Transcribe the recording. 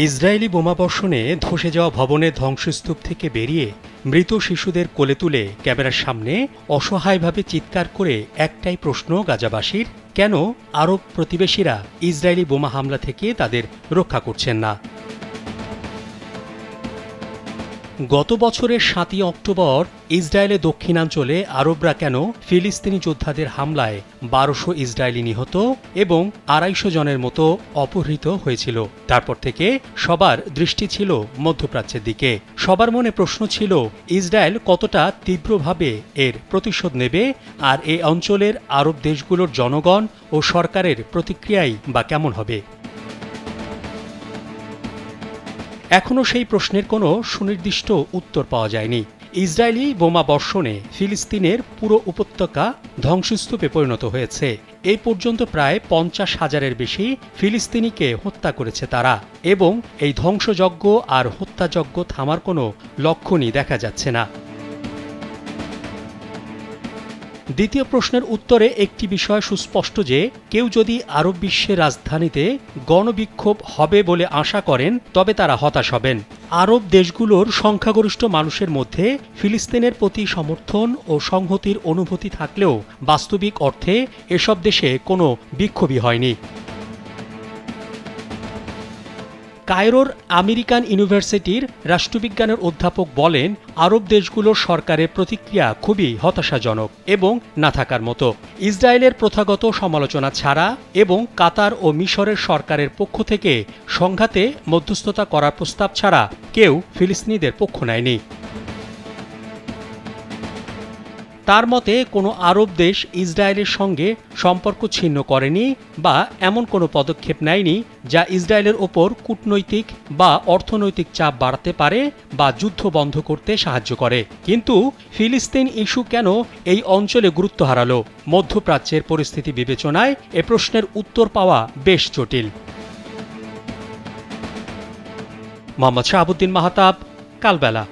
Israeli বোমাবর্ষণে ধসে যাওয়া ভবনের ধ্বংসস্তূপ থেকে বেরিয়ে মৃত শিশুদের কোলে তুলে ক্যামেরার সামনে অসহায়ভাবে চিৎকার করে একটাই প্রশ্ন গাজাবাসীর, কেন আরব প্রতিবেশীরা ইসরায়েলি বোমা হামলা থেকে তাদের রক্ষা করছেন না? গত বছরের ৭ই অক্টোবর ইসরায়েলের দক্ষিণাঞ্চলে আরবরা কেন ফিলিস্তিনি যোদ্ধাদের হামলায় ১২০০ ইসরায়েলি নিহত এবং ২৫০ জনের মতো অপহৃত হয়েছিল? তারপর থেকে সবার দৃষ্টি ছিল মধ্যপ্রাচ্যের দিকে। সবার মনে প্রশ্ন ছিল, ইসরায়েল কতটা তীব্রভাবে এর প্রতিশোধ নেবে, আর এই অঞ্চলের আরব দেশগুলোর জনগণ ও সরকারের প্রতিক্রিয়াই বা কেমন হবে? এখনও সেই প্রশ্নের কোনো সুনির্দিষ্ট উত্তর পাওয়া যায়নি। ইসরায়েলি বোমা বর্ষণে ফিলিস্তিনের পুরো উপত্যকা ধ্বংসস্তূপে পরিণত হয়েছে। এই পর্যন্ত প্রায় ৫০,০০০-এর বেশি ফিলিস্তিনিকে হত্যা করেছে তারা, এবং এই ধ্বংসযজ্ঞ আর হত্যাযজ্ঞ থামার কোনো লক্ষণই দেখা যাচ্ছে না। দ্বিতীয় প্রশ্নের উত্তরে একটি বিষয় সুস্পষ্ট যে, কেউ যদি আরব বিশ্বের রাজধানীতে গণবিক্ষোভ হবে বলে আশা করেন, তবে তারা হতাশ হবেন। আরব দেশগুলোর সংখ্যাগরিষ্ঠ মানুষের মধ্যে ফিলিস্তিনের প্রতি সমর্থন ও সংহতির অনুভূতি থাকলেও বাস্তবিক অর্থে এসব দেশে কোনো বিক্ষোভই হয়নি। কায়রোর আমেরিকান ইউনিভার্সিটির রাষ্ট্রবিজ্ঞানের অধ্যাপক বলেন, আরব দেশগুলোর সরকারের প্রতিক্রিয়া খুবই হতাশাজনক এবং না থাকার মতো। ইসরায়েলের প্রথাগত সমালোচনা ছাড়া এবং কাতার ও মিশরের সরকারের পক্ষ থেকে সংঘাতে মধ্যস্থতা করার প্রস্তাব ছাড়া কেউ ফিলিস্তিনিদের পক্ষ নেয়নি। তার মতে, কোনো আরব দেশ ইসরায়েলের সঙ্গে সম্পর্ক ছিন্ন করেনি বা এমন কোনো পদক্ষেপ নেয়নি যা ইসরায়েলের ওপর কূটনৈতিক বা অর্থনৈতিক চাপ বাড়াতে পারে বা যুদ্ধ বন্ধ করতে সাহায্য করে। কিন্তু ফিলিস্তিন ইস্যু কেন এই অঞ্চলে গুরুত্ব হারালো? মধ্যপ্রাচ্যের পরিস্থিতি বিবেচনায় এ প্রশ্নের উত্তর পাওয়া বেশ জটিল। মোহাম্মদ শাহাবুদ্দিন মাহতাব, কালবেলা।